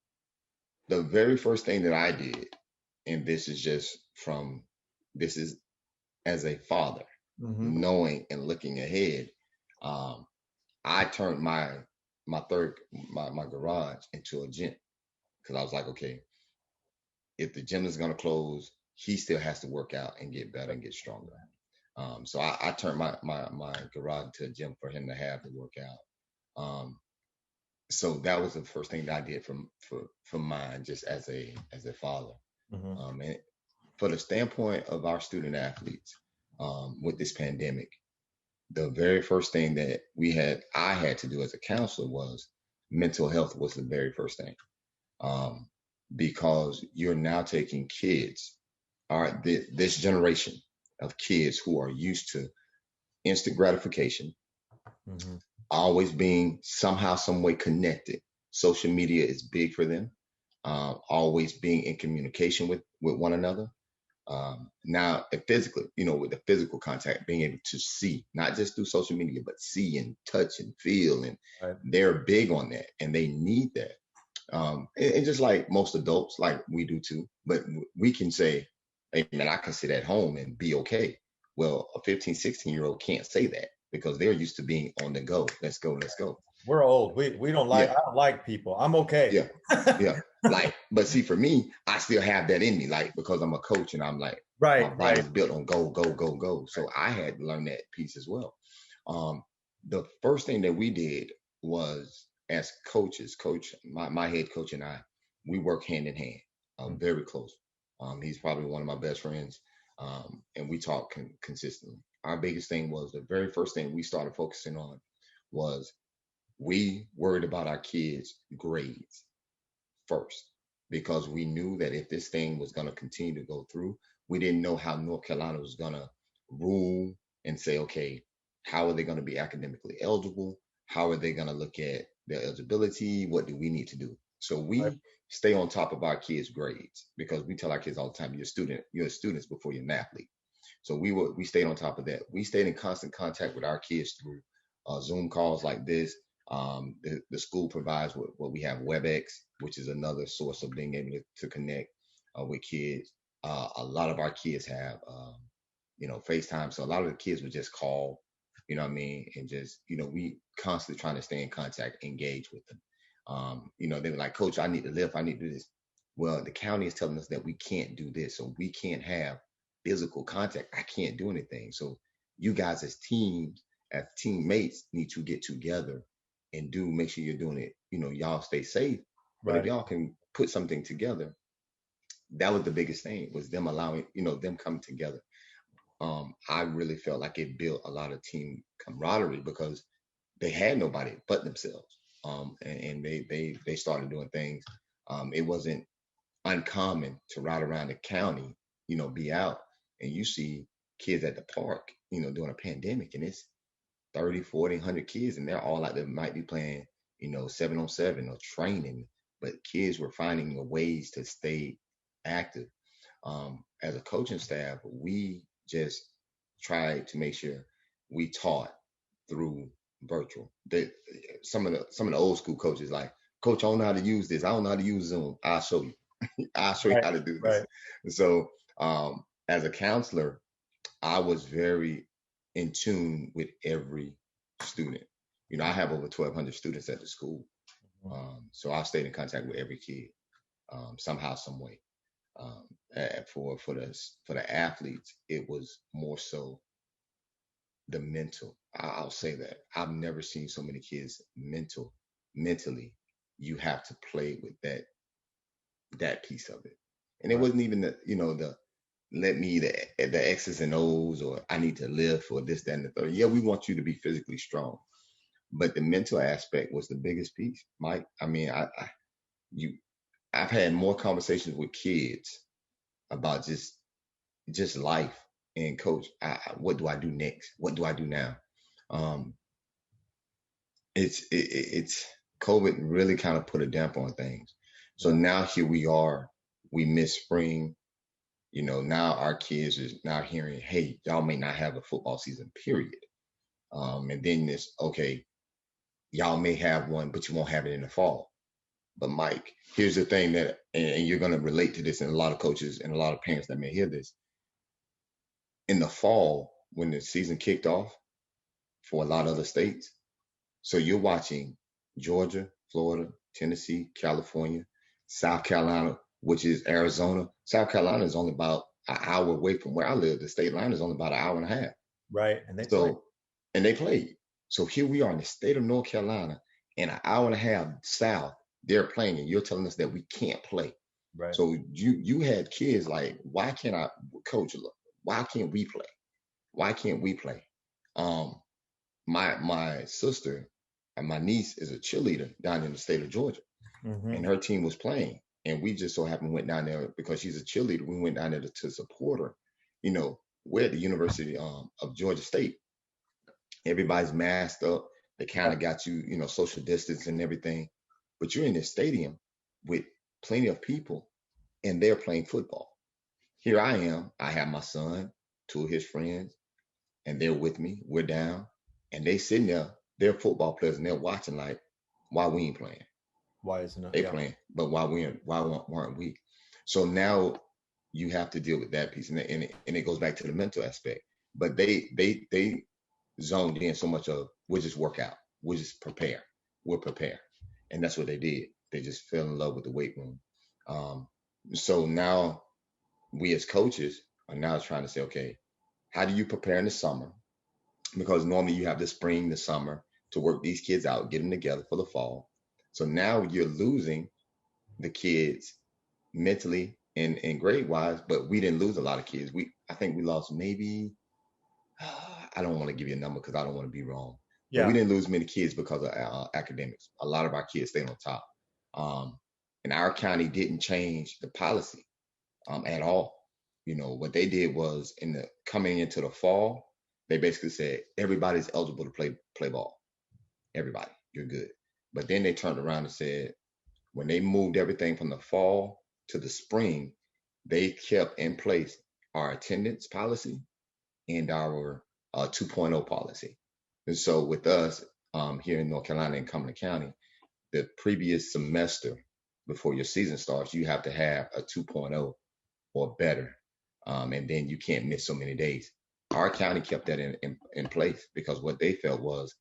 the very first thing that I did, and this is as a father, knowing and looking ahead, I turned my garage into a gym, because I was like, okay, if the gym is going to close, he still has to work out and get better and get stronger. So I turned my garage into a gym for him to have to work out. So that was the first thing that I did for mine, just as a father. And for the standpoint of our student athletes, with this pandemic, the very first thing that I had to do as a counselor was mental health was the very first thing. Because you're now taking kids, this generation of kids who are used to instant gratification, always being somehow, some way connected. Social media is big for them. Always being in communication with one another. Now, physically, with the physical contact, being able to see, not just through social media, but see and touch and feel, and Right. they're big on that, and they need that. And just like most adults, like we do too, but we can say, hey man, I can sit at home and be okay. Well, a 15, 16-year-old can't say that because they're used to being on the go. Let's go, let's go. We're old. We don't like. Yeah, I don't like people. I'm okay. yeah, yeah. Like, but see, for me, I still have that in me, like, because I'm a coach and I'm like, my Right. Right. body's built on go, go, go, go. Right. So I had to learn that piece as well. Um, the first thing that we did was, as coaches, my head coach and I, we work hand in hand, Mm. very close. He's probably one of my best friends, and we talk consistently. Our biggest thing was, the very first thing we started focusing on was, we worried about our kids' grades first, because we knew that if this thing was going to continue to go through, we didn't know how North Carolina was going to rule and say, okay, how are they going to be academically eligible? How are they going to look at their eligibility? What do we need to do? So Right. we stay on top of our kids' grades, because we tell our kids all the time, you're students before you're an athlete. So we stayed on top of that. We stayed in constant contact with our kids through Zoom calls like this. The school provides what we have, WebEx, which is another source of being able to connect with kids. A lot of our kids have, FaceTime. So a lot of the kids would just call, what I mean, and just, we constantly trying to stay in contact, engage with them. They were like, Coach, I need to lift, I need to do this. Well, the county is telling us that we can't do this, so we can't have physical contact. I can't do anything. So you guys as teams, as teammates, need to get together and make sure you're doing it. Y'all stay safe. But if Right. y'all can put something together, that was the biggest thing, was them allowing, them coming together. I really felt like it built a lot of team camaraderie, because they had nobody but themselves. And they started doing things. It wasn't uncommon to ride around the county, be out, and you see kids at the park, during a pandemic, and it's 30, 40, 100 kids, and they're all out there, might be playing, 7-on-7 or training, but kids were finding ways to stay active. As a coaching staff, we just tried to make sure we taught through virtual. Some of the old school coaches, like, Coach, I don't know how to use this. I don't know how to use Zoom. I'll show you. I'll show you Right. how to do this. Right. So, as a counselor, I was very in tune with every student. I have over 1,200 students at the school. Mhm. So I stayed in contact with every kid, somehow, some way. For the athletes, it was more so the mental. I'll say that I've never seen so many kids mentally. You have to play with that piece of it, and it Right. wasn't even the let me the X's and O's, or I need to live for this, that, and the third. Yeah, we want you to be physically strong, but the mental aspect was the biggest piece, Mike. I mean, you I've had more conversations with kids about just life, and Coach, what do I do next? What do I do now? Um, it's COVID really kind of put a damper on things. So Yeah. now here we are. We miss spring. Now our kids is now hearing, hey, y'all may not have a football season, period. And then this, okay, y'all may have one, but you won't have it in the fall. But Mike, here's the thing and you're going to relate to this, and a lot of coaches and a lot of parents that may hear this. In the fall, when the season kicked off for a lot of other states, so you're watching Georgia, Florida, Tennessee, California, South Carolina, which is Arizona. South Carolina is only about an hour away from where I live. The state line is only about an hour and a half. Right. And they play. So, and they played. So here we are in the state of North Carolina, and an hour and a half south, they're playing, and you're telling us that we can't play. Right. So you had kids like, why can't I, Coach? Why can't we play? Why can't we play? Um, my sister and my niece is a cheerleader down in the state of Georgia, Hmm. and her team was playing, and we just so happened went down there because she's a cheerleader. We went down there to support her. We're at the University of Georgia State. Everybody's masked up. They kind of got you, social distance and everything. But you're in this stadium with plenty of people and they're playing football. Here I am. I have my son, two of his friends, and they're with me. We're down, and they sitting there. They're football players, and they're watching like, why we ain't playing? Why isn't it? They Yeah. playing, but why weren't we? So now you have to deal with that piece, and it goes back to the mental aspect. But they zoned in so much of we'll just work out, we'll just prepare, we'll prepare, and that's what they did. They just fell in love with the weight room. Um, so now we as coaches are now trying to say, okay, how do you prepare in the summer? Because normally you have the spring, the summer to work these kids out, get them together for the fall. So now you're losing the kids mentally and grade wise, but we didn't lose a lot of kids. I think we lost maybe I don't want to give you a number because I don't want to be wrong, but we Yeah. didn't lose many kids because of academics. A lot of our kids stayed on top, um, and our county didn't change the policy at all. What they did was coming into the fall, they basically said everybody's eligible to play ball. Everybody, you're good. But then they turned around and said when they moved everything from the fall to the spring, they kept in place our attendance policy and our 2.0 policy. And so with us here in North Carolina and Cumberland County, the previous semester before your season starts, you have to have a 2.0 or better. And then you can't miss so many days. Our county kept that in place because what they felt was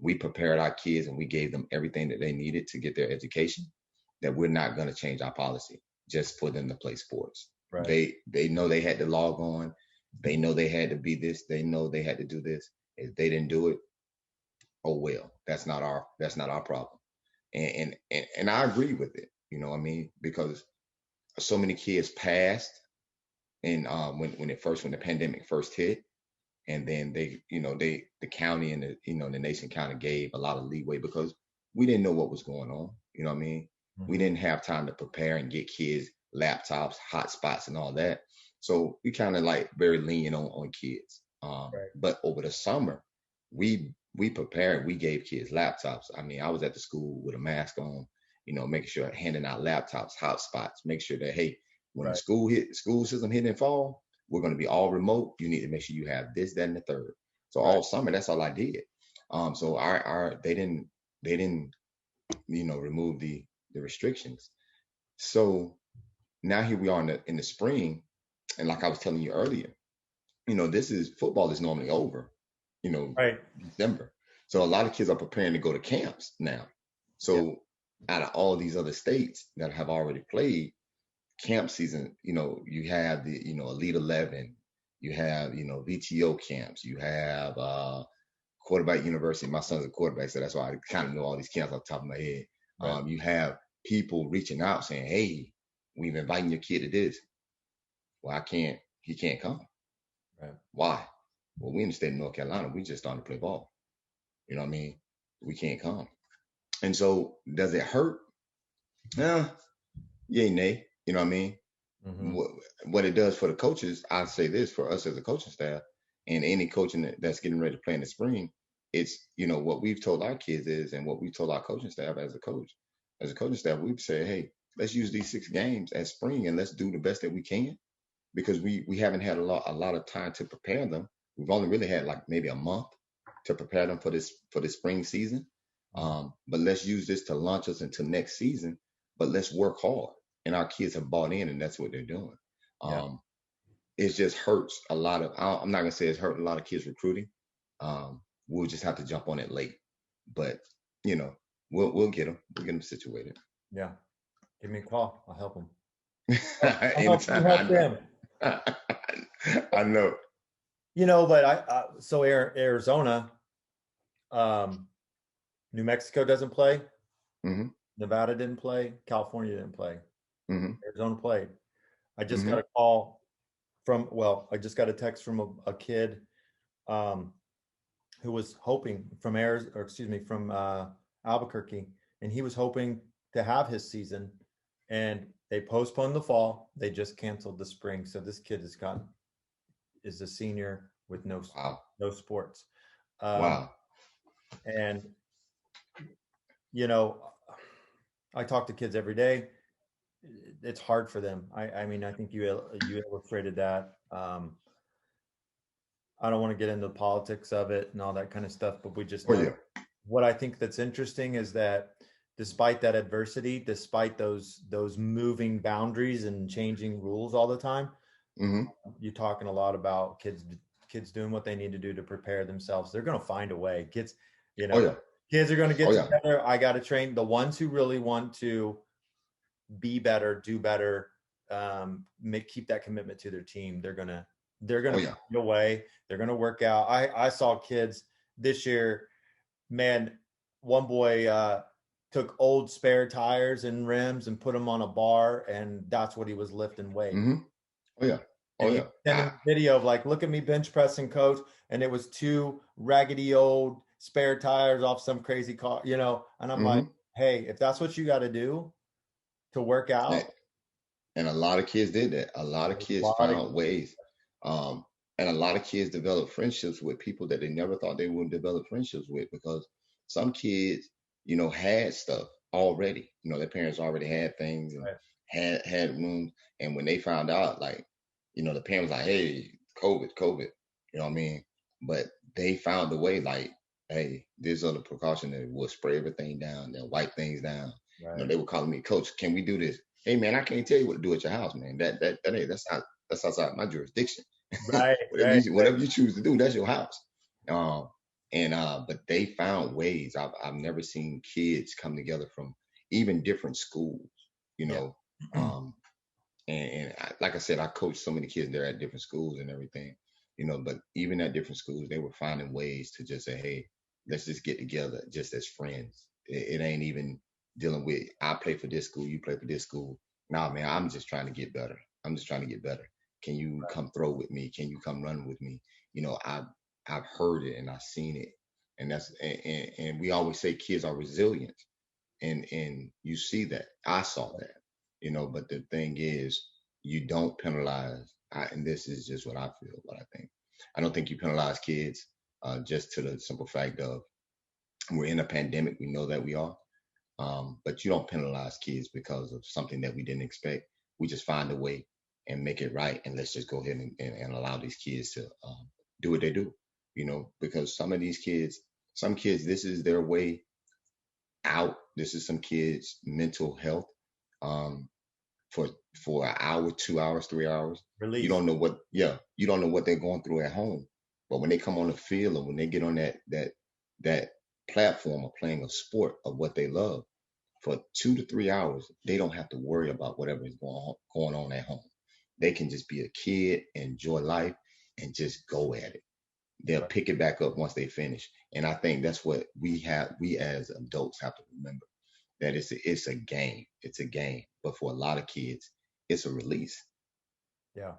we prepared our kids and we gave them everything that they needed to get their education, that we're not going to change our policy just for them to play sports. Right. They know they had to log on. They know they had to be this. They know they had to do this. If they didn't do it, oh well, that's not our problem. And I agree with it. You know what I mean? Because so many kids passed and when the pandemic first hit, and then the county and the nation kind of gave a lot of leeway because we didn't know what was going on. You know what I mean? We Hmm. didn't have time to prepare and get kids laptops, hotspots, and all that. So we kind of like very lenient on kids. Right. But over the summer, we prepared. We gave kids laptops. I mean, I was at the school with a mask on, making sure handing out laptops, hotspots, make sure that hey, when the Right. school system hit in fall, we're going to be all remote. You need to make sure you have this, that, and the third. So Right. all summer, that's all I did. So our they didn't remove the restrictions. So now here we are in the spring, and like I was telling you earlier, this is football is normally over, you know, Right. December. So a lot of kids are preparing to go to camps now. Yeah. So out of all these other states that have already played, camp season, you have the, Elite 11, you have, VTO camps, you have quarterback university. My son's a quarterback, so that's why I kind of know all these camps off the top of my head. Right. You have people reaching out saying, hey, we've inviting your kid to this. Well, he can't come. Right. Why? Well, we in the state of North Carolina, we just starting to play ball. You know what I mean? We can't come. And so does it hurt? Yeah, yay, nay. You know what I mean? Hmm. What it does for the coaches, I say this for us as a coaching staff and any coaching that's getting ready to play in the spring, it's what we've told our kids is, and what we told our coaching staff as a coaching staff, we've said, hey, let's use these 6 games as spring and let's do the best that we can because we haven't had a lot of time to prepare them. We've only really had like maybe a month to prepare them for this spring season. Hmm. But let's use this to launch us into next season. But let's work hard, and our kids have bought in, and that's what they're doing. Yeah. Um, it just hurts a lot of. I'm not gonna say it's hurting a lot of kids recruiting. We'll just have to jump on it late, but you know, we'll get them. We'll get them situated. Yeah. Give me a call. I'll help them. I'll help you Anytime. help them. I know. But so Arizona, um, New Mexico doesn't play. Hmm. Nevada didn't play. California didn't play. Hmm. Arizona played. I just got Hmm. a call I just got a text from a kid um, who was hoping from Albuquerque, and he was hoping to have his season, and they postponed the fall. They just canceled the spring. So this kid is a senior with Wow. no sports. Um, Wow. and you know, I talk to kids every day. It's hard for them. I mean, I think you illustrated that. I don't want to get into the politics of it and all that kind of stuff, but we just Oh know yeah. what I think that's interesting is that despite that adversity, despite those moving boundaries and changing rules all the time, Hmm. you're talking a lot about kids doing what they need to do to prepare themselves. They're going to find a way. Kids, you Oh know, yeah. kids are going to Oh get yeah. together. I got to train the ones who really want to be better, do better, keep that commitment to their team. They're gonna Oh yeah. find a way. They're gonna work out. I saw kids this year, man. One boy took old spare tires and rims and put them on a bar, and that's what he was lifting weight. Hmm. Oh yeah. Oh And he yeah. was sending me a video of like, look at me bench pressing, coach. And it was two raggedy old spare tires off some crazy car, And I'm like, Hmm. hey, if that's what you got to do to work out, And a lot of kids did that. A lot of a kids lot of found ways. Um, and a lot of kids developed friendships with people that they never thought they would develop friendships with, because some kids, had stuff already. Their parents already had things and right, had rooms. And when they found out, like, the parents like, hey, COVID, you know what I mean? But they found a way, like, hey, these are the precautions that will spray everything down, they'll wipe things down. right, They were calling me, Coach, can we do this? Hey man, I can't tell you what to do at your house, man. That's outside my jurisdiction. right, whatever right, you right, whatever you choose to do, that's your house. Um, and but they found ways. I've never seen kids come together from even different schools, you yeah, know. Um, and like I said, I coached so many kids there at different schools and everything, but even at different schools, they were finding ways to just say, hey, let's just get together just as friends. It ain't even dealing with, I play for this school, you play for this school. Nah, man, I'm just trying to get better. I'm just trying to get better. Can you come throw with me? Can you come run with me? I've heard it and I've seen it. And we always say kids are resilient, and you see that. I saw that, but the thing is, you don't penalize. And this is just what I feel, what I think. I don't think you penalize kids, just to the simple fact of, we're in a pandemic. We know that we are. But you don't penalize kids because of something that we didn't expect. We just find a way and make it right, and let's just go ahead and allow these kids to, do what they do. Because some kids, this is their way out. This is some kids' mental health, um, for an hour, 2 hours, 3 hours. You release, don't know what, yeah, you don't know what they're going through at home. But when they come on the field, or when they get on that platform of playing a sport of what they love for 2 to 3 hours, they don't have to worry about whatever is going on at home. They can just be a kid, enjoy life, and just go at it. They'll right, pick it back up once they finish. And I think that's what we as adults have to remember, that it's a game. It's a game. But for a lot of kids, it's a release. yeah.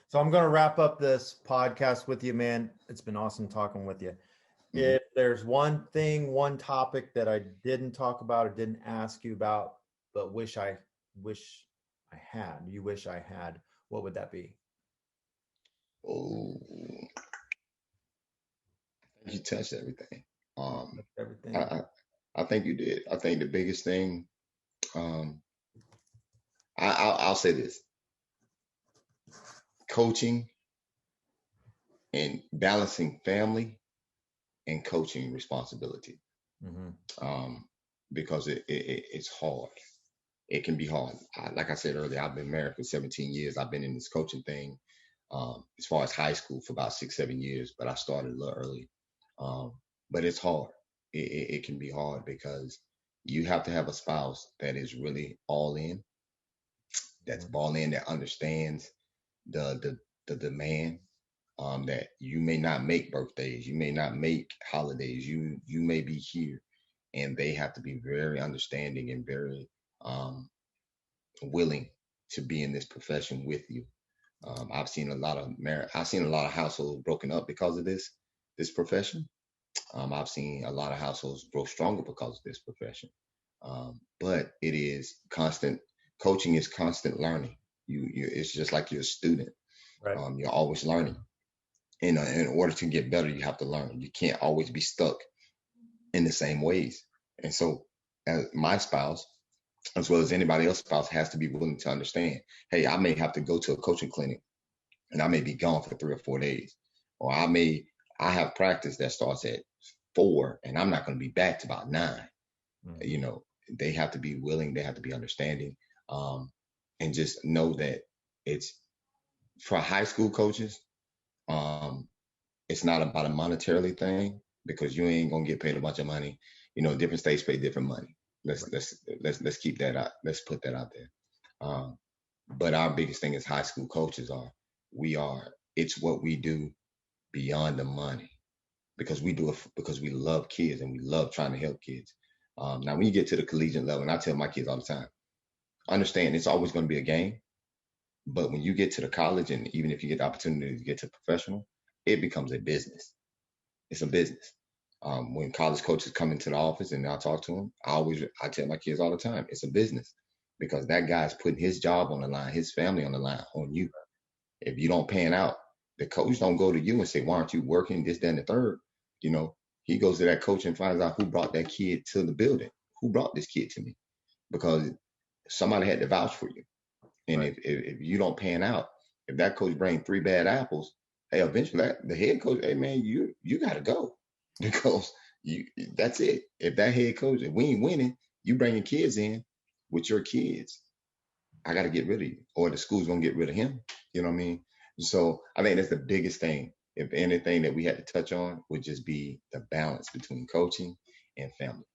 So I'm going to wrap up this podcast with you, man. It's been awesome talking with you. Hmm. If there's one thing, one topic that I didn't talk about or didn't ask you about, but wish I had, you wish I had, what would that be? Oh, you touched everything. Um, I, Everything. I I think you did. I think the biggest thing, um, I'll say this: coaching and balancing family and coaching responsibility. Hmm. Um, because it's hard. It can be hard. Like I said earlier, I've been married for 17 years. I've been in this coaching thing, as far as high school, for about 6, 7 years, but I started a little early. Um, but it's hard. It can be hard because you have to have a spouse that is really all in, that's Hmm. all in, that understands the demand, that you may not make birthdays, you may not make holidays, you may be here, and they have to be very understanding and very, um, willing to be in this profession with you. I've seen a lot of households broken up because of this profession. I've seen a lot of households grow stronger because of this profession. But it is constant. Coaching is constant learning. It's just like you're a student. Right. You're always learning. In order to get better, you have to learn. You can't always be stuck in the same ways. And so as my spouse, as well as anybody else's spouse, has to be willing to understand, hey, I may have to go to a coaching clinic and I may be gone for 3 or 4 days, or I have practice that starts at 4 and I'm not going to be back to about 9. Mhm. You know, they have to be willing, they have to be understanding, um, and just know that it's for high school coaches. Um, it's not about a monetarily thing because you ain't gonna get paid a bunch of money. You know, different states pay different money. Let's keep that out. Let's put that out there. Um, but our biggest thing as high school coaches we are it's what we do beyond the money because we do it because we love kids and we love trying to help kids. Now, when you get to the collegiate level, and I tell my kids all the time, understand it's always going to be a game. But when you get to the college, and even if you get the opportunity to get to professional, it becomes a business. It's a business. When college coaches come into the office and I talk to them, I tell my kids all the time, it's a business because that guy's putting his job on the line, his family on the line, on you. If you don't pan out, the coach don't go to you and say, why aren't you working this, that, and the third? You know, he goes to that coach and finds out who brought that kid to the building, who brought this kid to me, because somebody had to vouch for you. And Right. if you don't pan out, if that coach brings 3 bad apples, hey, eventually the head coach, hey man, you got to go because you that's it. If that head coach, if we ain't winning, you bring your kids in with your kids, I got to get rid of you, or the school's gonna get rid of him. You know what I mean? So I think that's the biggest thing. If anything that we had to touch on would just be the balance between coaching and family.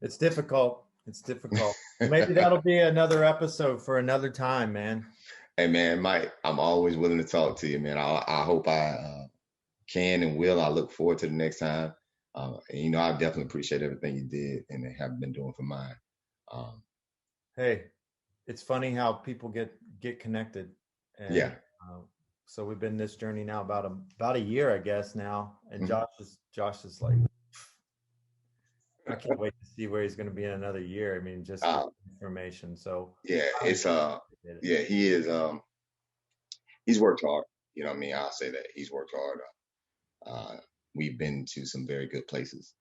It's difficult. It's difficult. Maybe that'll be another episode for another time, man. Hey man, Mike, I'm always willing to talk to you, man. I hope I can and will. I look forward to the next time. And you know, I definitely appreciate everything you did and have been doing for mine. Um, Hey, it's funny how people get connected, and yeah. uh, so we've been this journey now about a year, I guess now. And Mhm. Josh is like, I can't wait to see where he's going to be in another year. I mean, just with Uh, information. So yeah, I it's appreciate it. yeah, he is he's worked hard. You know what I mean? I'll say that. He's worked hard. Uh, we've been to some very good places.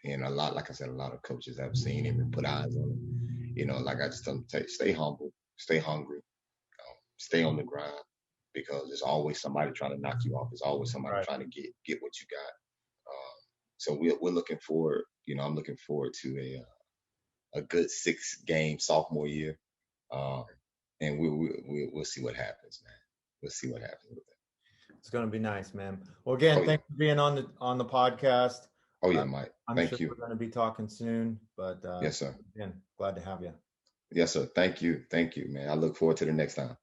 And a lot, like I said, a lot of coaches have seen him and put eyes on him. You know, like I just tell them, stay humble, stay hungry, stay on the grind because there's always somebody trying to knock you off. There's always somebody Right. trying to get what you got. So we're looking forward. You know, I'm looking forward to a good 6 game sophomore year, um, and we'll see what happens, man. We'll see what happens with it. It's going to be nice, man. Well, again, Oh yeah, thanks for being on the podcast. oh Uh, yeah, Mike. I'm sure Thank you. we're going to be talking soon, but Yes, sir. again, glad to have you. Yes, sir. Thank you, man. I look forward to the next time.